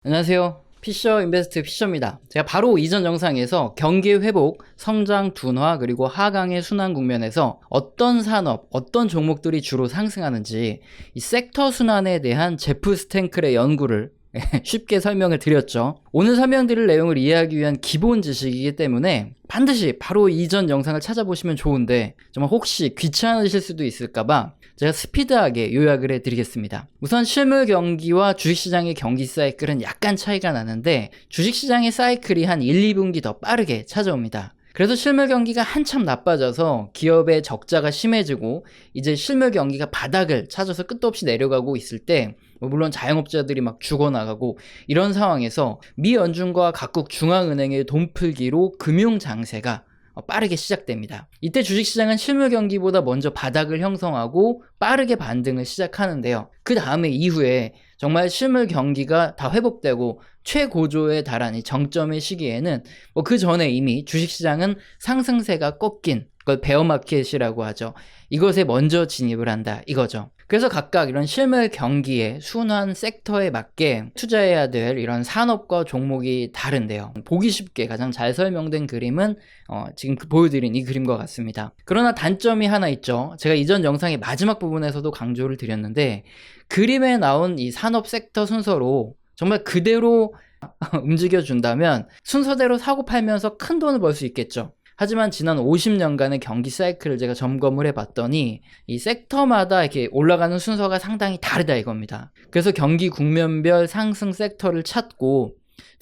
안녕하세요. 피셔 인베스트 피셔입니다. 제가 바로 이전 영상에서 경기 회복, 성장 둔화, 그리고 하강의 순환 국면에서 어떤 산업, 어떤 종목들이 주로 상승하는지 이 섹터 순환에 대한 제프 스탱클의 연구를 쉽게 설명을 드렸죠. 오늘 설명드릴 내용을 이해하기 위한 기본 지식이기 때문에 반드시 바로 이전 영상을 찾아보시면 좋은데 정말 혹시 귀찮으실 수도 있을까봐 제가 스피드하게 요약을 해드리겠습니다. 우선 실물 경기와 주식시장의 경기 사이클은 약간 차이가 나는데 주식시장의 사이클이 한 1, 2분기 더 빠르게 찾아옵니다. 그래서 실물 경기가 한참 나빠져서 기업의 적자가 심해지고 이제 실물 경기가 바닥을 찾아서 끝도 없이 내려가고 있을 때 물론 자영업자들이 막 죽어나가고 이런 상황에서 미 연준과 각국 중앙은행의 돈 풀기로 금융 장세가 빠르게 시작됩니다. 이때 주식시장은 실물 경기보다 먼저 바닥을 형성하고 빠르게 반등을 시작하는데요. 그 다음에 이후에 정말 실물 경기가 다 회복되고 최고조에 달한 이 정점의 시기에는 그 전에 이미 주식시장은 상승세가 꺾인 그걸 베어마켓이라고 하죠. 이것에 먼저 진입을 한다 이거죠. 그래서 각각 이런 실물 경기의 순환 섹터에 맞게 투자해야 될 이런 산업과 종목이 다른데요. 보기 쉽게 가장 잘 설명된 그림은 지금 보여드린 이 그림과 같습니다. 그러나 단점이 하나 있죠. 제가 이전 영상의 마지막 부분에서도 강조를 드렸는데 그림에 나온 이 산업 섹터 순서로 정말 그대로 움직여준다면 순서대로 사고 팔면서 큰 돈을 벌 수 있겠죠. 하지만 지난 50년간의 경기 사이클을 제가 점검을 해봤더니 이 섹터마다 이렇게 올라가는 순서가 상당히 다르다 이겁니다. 그래서 경기 국면별 상승 섹터를 찾고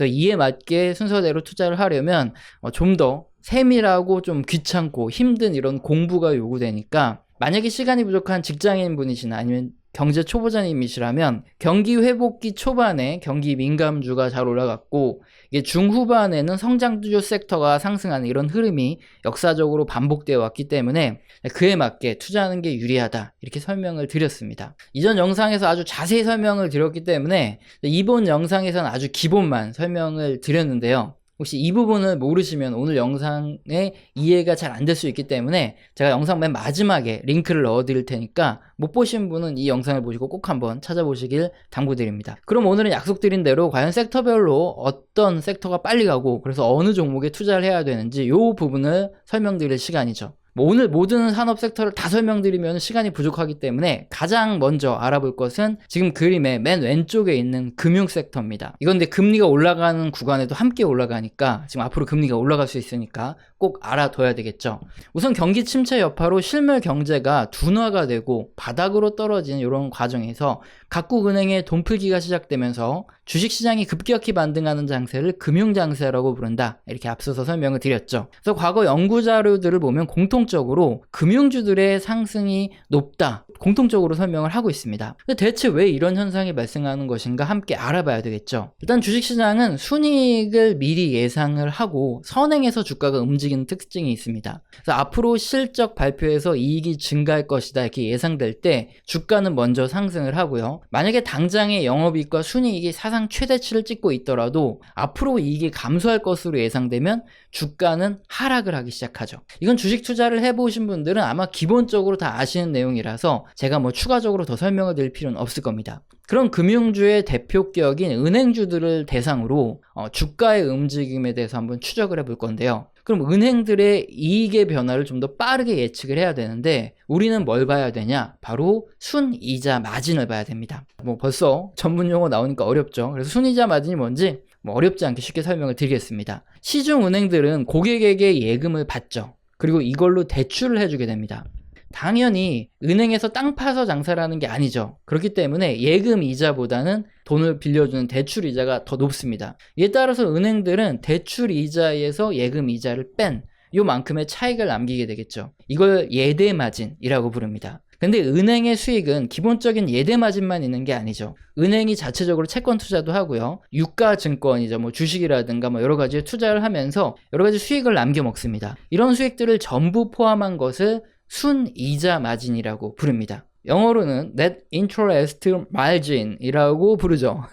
이에 맞게 순서대로 투자를 하려면 좀 더 세밀하고 좀 귀찮고 힘든 이런 공부가 요구되니까 만약에 시간이 부족한 직장인 분이시나 아니면 경제 초보자님이시라면 경기 회복기 초반에 경기 민감주가 잘 올라갔고 이게 중후반에는 성장주 섹터가 상승하는 이런 흐름이 역사적으로 반복되어 왔기 때문에 그에 맞게 투자하는 게 유리하다 이렇게 설명을 드렸습니다. 이전 영상에서 아주 자세히 설명을 드렸기 때문에 이번 영상에서는 아주 기본만 설명을 드렸는데요. 혹시 이 부분을 모르시면 오늘 영상의 이해가 잘 안 될 수 있기 때문에 제가 영상 맨 마지막에 링크를 넣어 드릴 테니까 못 보신 분은 이 영상을 보시고 꼭 한번 찾아보시길 당부드립니다. 그럼 오늘은 약속드린 대로 과연 섹터별로 어떤 섹터가 빨리 가고 그래서 어느 종목에 투자를 해야 되는지 이 부분을 설명드릴 시간이죠. 오늘 모든 산업 섹터를 다 설명드리면 시간이 부족하기 때문에 가장 먼저 알아볼 것은 지금 그림의 맨 왼쪽에 있는 금융 섹터입니다. 이건 근데 금리가 올라가는 구간에도 함께 올라가니까 지금 앞으로 금리가 올라갈 수 있으니까 꼭 알아둬야 되겠죠. 우선 경기 침체 여파로 실물 경제가 둔화가 되고 바닥으로 떨어지는 이런 과정에서 각국 은행의 돈 풀기가 시작되면서 주식시장이 급격히 반등하는 장세를 금융장세라고 부른다. 이렇게 앞서서 설명을 드렸죠. 그래서 과거 연구자료들을 보면 공통적으로 금융주들의 상승이 높다. 공통적으로 설명을 하고 있습니다. 근데 대체 왜 이런 현상이 발생하는 것인가 함께 알아봐야 되겠죠. 일단 주식시장은 순이익을 미리 예상을 하고 선행해서 주가가 움직이는 특징이 있습니다. 그래서 앞으로 실적 발표에서 이익이 증가할 것이다 이렇게 예상될 때 주가는 먼저 상승을 하고요. 만약에 당장의 영업이익과 순이익이 사상 최대치를 찍고 있더라도 앞으로 이익이 감소할 것으로 예상되면 주가는 하락을 하기 시작하죠. 이건 주식 투자를 해보신 분들은 아마 기본적으로 다 아시는 내용이라서 제가 추가적으로 더 설명을 드릴 필요는 없을 겁니다. 그럼 금융주의 대표격인 은행주들을 대상으로 주가의 움직임에 대해서 한번 추적을 해볼 건데요. 그럼 은행들의 이익의 변화를 좀 더 빠르게 예측을 해야 되는데 우리는 뭘 봐야 되냐? 바로 순이자 마진을 봐야 됩니다. 벌써 전문 용어 나오니까 어렵죠. 그래서 순이자 마진이 뭔지 어렵지 않게 쉽게 설명을 드리겠습니다. 시중 은행들은 고객에게 예금을 받죠. 그리고 이걸로 대출을 해주게 됩니다. 당연히 은행에서 땅 파서 장사를 하는 게 아니죠. 그렇기 때문에 예금 이자보다는 돈을 빌려주는 대출 이자가 더 높습니다. 이에 따라서 은행들은 대출 이자에서 예금 이자를 뺀 요만큼의 차익을 남기게 되겠죠. 이걸 예대 마진이라고 부릅니다. 근데 은행의 수익은 기본적인 예대 마진만 있는 게 아니죠. 은행이 자체적으로 채권 투자도 하고요. 유가증권이죠. 주식이라든가 여러 가지 투자를 하면서 여러 가지 수익을 남겨 먹습니다. 이런 수익들을 전부 포함한 것을 순이자 마진이라고 부릅니다. 영어로는 Net Interest Margin이라고 부르죠.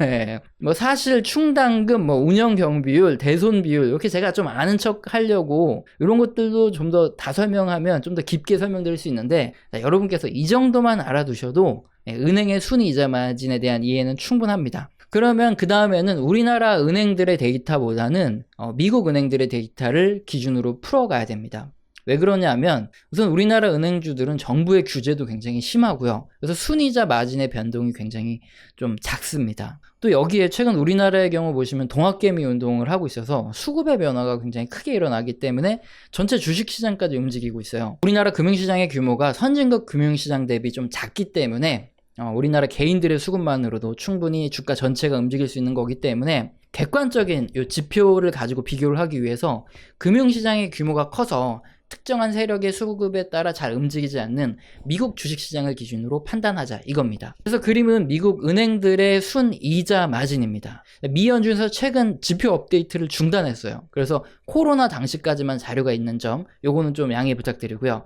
사실 충당금, 운영 경비율, 대손 비율 이렇게 제가 좀 아는 척 하려고 이런 것들도 좀 더 다 설명하면 좀 더 깊게 설명드릴 수 있는데 여러분께서 이 정도만 알아두셔도 은행의 순이자 마진에 대한 이해는 충분합니다. 그러면 그 다음에는 우리나라 은행들의 데이터보다는 미국 은행들의 데이터를 기준으로 풀어가야 됩니다. 왜 그러냐면 우선 우리나라 은행주들은 정부의 규제도 굉장히 심하고요. 그래서 순이자 마진의 변동이 굉장히 좀 작습니다. 또 여기에 최근 우리나라의 경우 보시면 동학개미 운동을 하고 있어서 수급의 변화가 굉장히 크게 일어나기 때문에 전체 주식시장까지 움직이고 있어요. 우리나라 금융시장의 규모가 선진국 금융시장 대비 좀 작기 때문에 우리나라 개인들의 수급만으로도 충분히 주가 전체가 움직일 수 있는 거기 때문에 객관적인 이 지표를 가지고 비교를 하기 위해서 금융시장의 규모가 커서 특정한 세력의 수급에 따라 잘 움직이지 않는 미국 주식시장을 기준으로 판단하자 이겁니다. 그래서 그림은 미국 은행들의 순이자 마진입니다. 미 연준에서 최근 지표 업데이트를 중단했어요. 그래서 코로나 당시까지만 자료가 있는 점 요거는 좀 양해 부탁드리고요.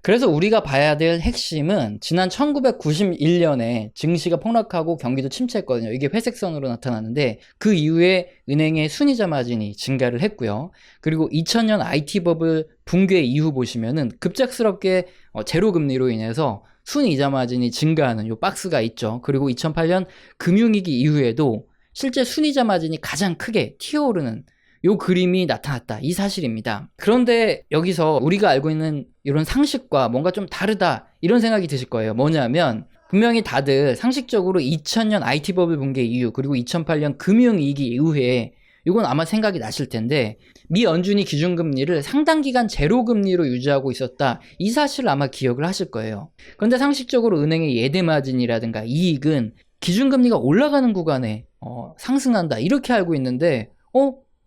그래서 우리가 봐야 될 핵심은 지난 1991년에 증시가 폭락하고 경기도 침체했거든요. 이게 회색선으로 나타나는데 그 이후에 은행의 순이자 마진이 증가를 했고요. 그리고 2000년 IT 버블 붕괴 이후 보시면은 급작스럽게 제로금리로 인해서 순이자 마진이 증가하는 요 박스가 있죠. 그리고 2008년 금융위기 이후에도 실제 순이자 마진이 가장 크게 튀어오르는 요 그림이 나타났다. 이 사실입니다. 그런데 여기서 우리가 알고 있는 이런 상식과 뭔가 좀 다르다 이런 생각이 드실 거예요. 뭐냐면 분명히 다들 상식적으로 2000년 IT 버블 붕괴 이후 그리고 2008년 금융위기 이후에 이건 아마 생각이 나실 텐데 미 연준이 기준금리를 상당 기간 제로금리로 유지하고 있었다. 이 사실을 아마 기억을 하실 거예요. 그런데 상식적으로 은행의 예대마진이라든가 이익은 기준금리가 올라가는 구간에 상승한다. 이렇게 알고 있는데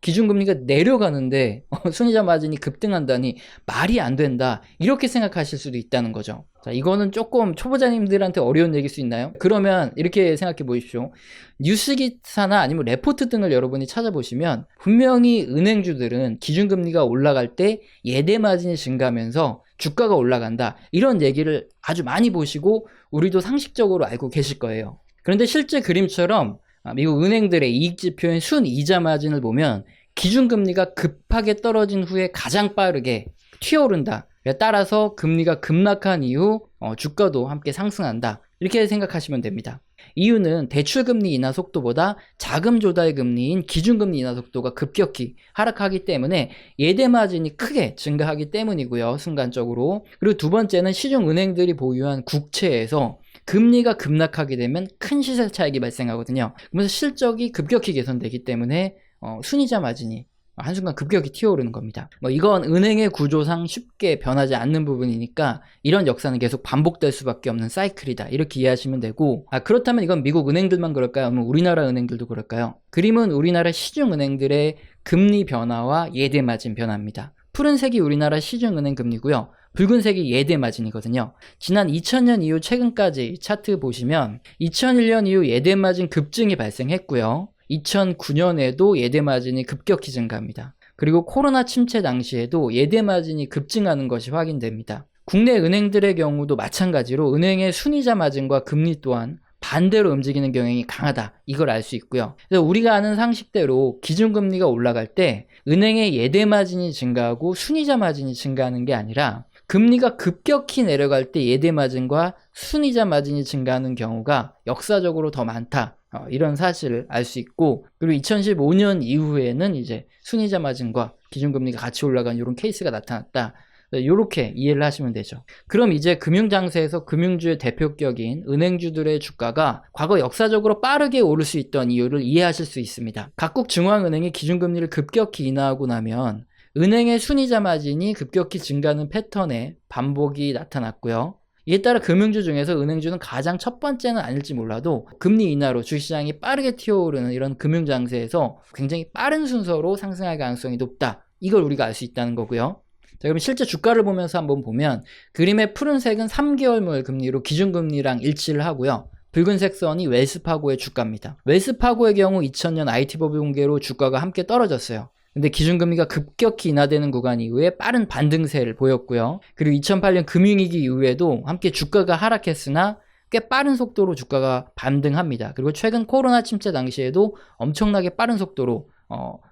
기준금리가 내려가는데 순이자 마진이 급등한다니 말이 안 된다. 이렇게 생각하실 수도 있다는 거죠. 자, 이거는 조금 초보자님들한테 어려운 얘기일 수 있나요? 그러면 이렇게 생각해 보십시오. 뉴스 기사나 아니면 레포트 등을 여러분이 찾아보시면 분명히 은행주들은 기준금리가 올라갈 때 예대 마진이 증가하면서 주가가 올라간다. 이런 얘기를 아주 많이 보시고 우리도 상식적으로 알고 계실 거예요. 그런데 실제 그림처럼 미국 은행들의 이익지표인 순이자 마진을 보면 기준금리가 급하게 떨어진 후에 가장 빠르게 튀어오른다. 따라서 금리가 급락한 이후 주가도 함께 상승한다. 이렇게 생각하시면 됩니다. 이유는 대출금리 인하 속도보다 자금 조달 금리인 기준금리 인하 속도가 급격히 하락하기 때문에 예대마진이 크게 증가하기 때문이고요. 순간적으로. 그리고 두 번째는 시중은행들이 보유한 국채에서 금리가 급락하게 되면 큰 시세 차익이 발생하거든요. 그래서 실적이 급격히 개선되기 때문에 순이자 마진이 한순간 급격히 튀어오르는 겁니다. 이건 은행의 구조상 쉽게 변하지 않는 부분이니까 이런 역사는 계속 반복될 수밖에 없는 사이클이다. 이렇게 이해하시면 되고 그렇다면 이건 미국 은행들만 그럴까요? 아니면 우리나라 은행들도 그럴까요? 그림은 우리나라 시중은행들의 금리 변화와 예대마진 변화입니다. 푸른색이 우리나라 시중은행 금리고요. 붉은색이 예대마진이거든요. 지난 2000년 이후 최근까지 차트 보시면 2001년 이후 예대마진 급증이 발생했고요. 2009년에도 예대마진이 급격히 증가합니다. 그리고 코로나 침체 당시에도 예대마진이 급증하는 것이 확인됩니다. 국내 은행들의 경우도 마찬가지로 은행의 순이자 마진과 금리 또한 반대로 움직이는 경향이 강하다. 이걸 알 수 있고요. 그래서 우리가 아는 상식대로 기준금리가 올라갈 때 은행의 예대마진이 증가하고 순이자 마진이 증가하는 게 아니라 금리가 급격히 내려갈 때 예대마진과 순이자 마진이 증가하는 경우가 역사적으로 더 많다. 이런 사실을 알 수 있고 그리고 2015년 이후에는 이제 순이자 마진과 기준금리가 같이 올라간 이런 케이스가 나타났다. 이렇게 이해를 하시면 되죠. 그럼 이제 금융장세에서 금융주의 대표격인 은행주들의 주가가 과거 역사적으로 빠르게 오를 수 있던 이유를 이해하실 수 있습니다. 각국 중앙은행이 기준금리를 급격히 인하하고 나면 은행의 순이자 마진이 급격히 증가하는 패턴의 반복이 나타났고요. 이에 따라 금융주 중에서 은행주는 가장 첫 번째는 아닐지 몰라도 금리 인하로 주식시장이 빠르게 튀어오르는 이런 금융장세에서 굉장히 빠른 순서로 상승할 가능성이 높다. 이걸 우리가 알 수 있다는 거고요. 자, 그럼 실제 주가를 보면서 한번 보면 그림의 푸른색은 3개월물 금리로 기준금리랑 일치를 하고요. 붉은색 선이 웰스파고의 주가입니다. 웰스파고의 경우 2000년 IT 버블 붕괴로 주가가 함께 떨어졌어요. 근데 기준금리가 급격히 인하되는 구간 이후에 빠른 반등세를 보였고요. 그리고 2008년 금융위기 이후에도 함께 주가가 하락했으나 꽤 빠른 속도로 주가가 반등합니다. 그리고 최근 코로나 침체 당시에도 엄청나게 빠른 속도로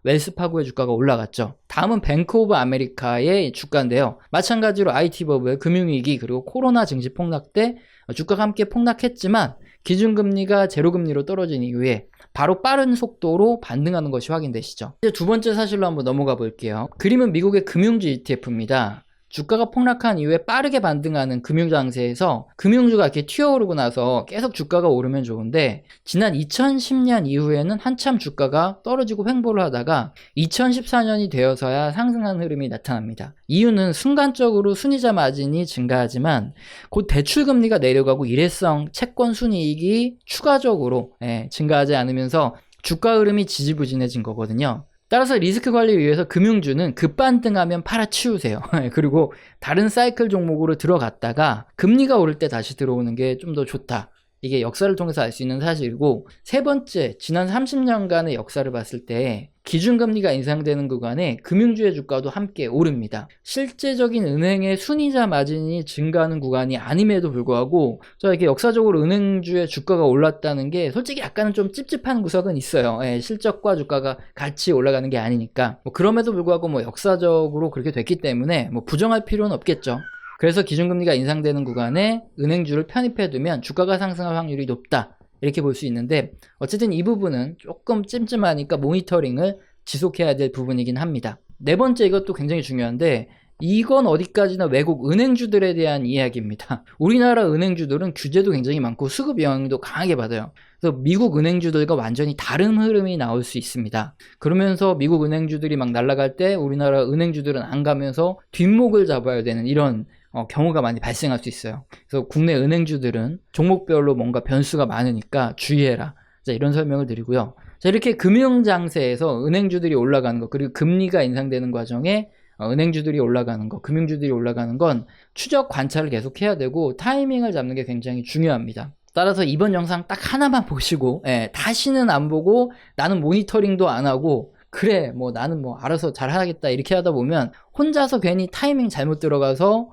웰스파고의 주가가 올라갔죠. 다음은 뱅크 오브 아메리카의 주가인데요. 마찬가지로 IT 버블, 금융위기, 그리고 코로나 증시 폭락 때 주가가 함께 폭락했지만 기준금리가 제로금리로 떨어진 이후에 바로 빠른 속도로 반등하는 것이 확인되시죠. 이제 두 번째 사실로 한번 넘어가 볼게요. 그림은 미국의 금융주 ETF입니다. 주가가 폭락한 이후에 빠르게 반등하는 금융장세에서 금융주가 이렇게 튀어오르고 나서 계속 주가가 오르면 좋은데, 지난 2010년 이후에는 한참 주가가 떨어지고 횡보를 하다가 2014년이 되어서야 상승하는 흐름이 나타납니다. 이유는 순간적으로 순이자 마진이 증가하지만 곧 대출금리가 내려가고 일회성 채권 순이익이 추가적으로 증가하지 않으면서 주가 흐름이 지지부진해진 거거든요. 따라서 리스크 관리를 위해서 금융주는 급반등하면 팔아치우세요. 그리고 다른 사이클 종목으로 들어갔다가 금리가 오를 때 다시 들어오는 게 좀 더 좋다. 이게 역사를 통해서 알 수 있는 사실이고, 세 번째, 지난 30년간의 역사를 봤을 때 기준금리가 인상되는 구간에 금융주의 주가도 함께 오릅니다. 실제적인 은행의 순이자 마진이 증가하는 구간이 아님에도 불구하고 이렇게 역사적으로 은행주의 주가가 올랐다는 게 솔직히 약간은 좀 찝찝한 구석은 있어요. 실적과 주가가 같이 올라가는 게 아니니까. 그럼에도 불구하고 역사적으로 그렇게 됐기 때문에 부정할 필요는 없겠죠. 그래서 기준금리가 인상되는 구간에 은행주를 편입해두면 주가가 상승할 확률이 높다, 이렇게 볼 수 있는데, 어쨌든 이 부분은 조금 찜찜하니까 모니터링을 지속해야 될 부분이긴 합니다. 네 번째, 이것도 굉장히 중요한데, 이건 어디까지나 외국 은행주들에 대한 이야기입니다. 우리나라 은행주들은 규제도 굉장히 많고 수급 영향도 강하게 받아요. 그래서 미국 은행주들과 완전히 다른 흐름이 나올 수 있습니다. 그러면서 미국 은행주들이 막 날아갈 때 우리나라 은행주들은 안 가면서 뒷목을 잡아야 되는 이런 경우가 많이 발생할 수 있어요. 그래서 국내 은행주들은 종목별로 뭔가 변수가 많으니까 주의해라. 자, 이런 설명을 드리고요. 자, 이렇게 금융장세에서 은행주들이 올라가는 것, 그리고 금리가 인상되는 과정에 은행주들이 올라가는 것, 금융주들이 올라가는 건 추적 관찰을 계속 해야 되고 타이밍을 잡는 게 굉장히 중요합니다. 따라서 이번 영상 딱 하나만 보시고 다시는 안 보고 나는 모니터링도 안 하고 그래 나는 알아서 잘 하겠다 이렇게 하다 보면 혼자서 괜히 타이밍 잘못 들어가서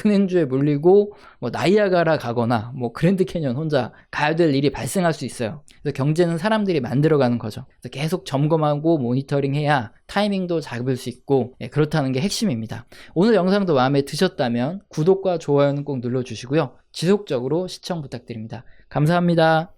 은행주에 물리고 나이아가라 가거나 그랜드 캐년 혼자 가야 될 일이 발생할 수 있어요. 그래서 경제는 사람들이 만들어가는 거죠. 그래서 계속 점검하고 모니터링 해야 타이밍도 잡을 수 있고 그렇다는 게 핵심입니다. 오늘 영상도 마음에 드셨다면 구독과 좋아요는 꼭 눌러주시고요. 지속적으로 시청 부탁드립니다. 감사합니다.